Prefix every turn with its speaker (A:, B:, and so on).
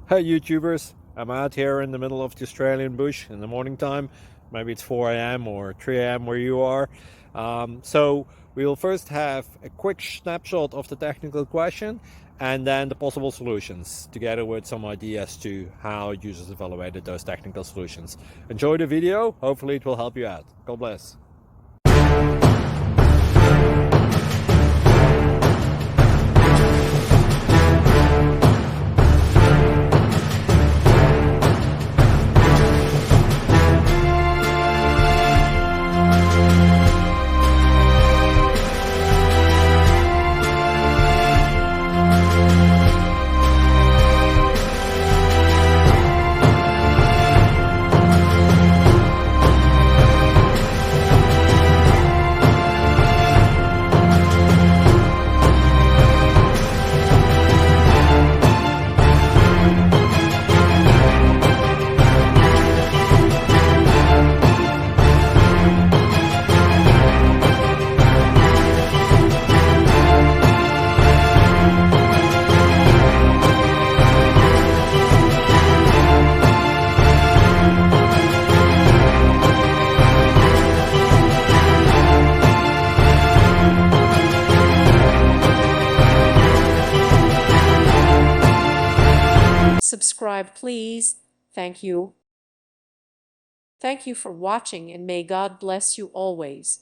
A: Hey YouTubers, I'm out here in the middle of the Australian bush in the morning time. Maybe it's 4 a.m. or 3 a.m. where you are. So we'll first have a quick snapshot of the technical question and then the possible solutions, together with some ideas to how users evaluated those technical solutions. Enjoy the video, hopefully it will help you out. God bless.
B: Subscribe, please. Thank you. Thank you for watching, and may God bless you always.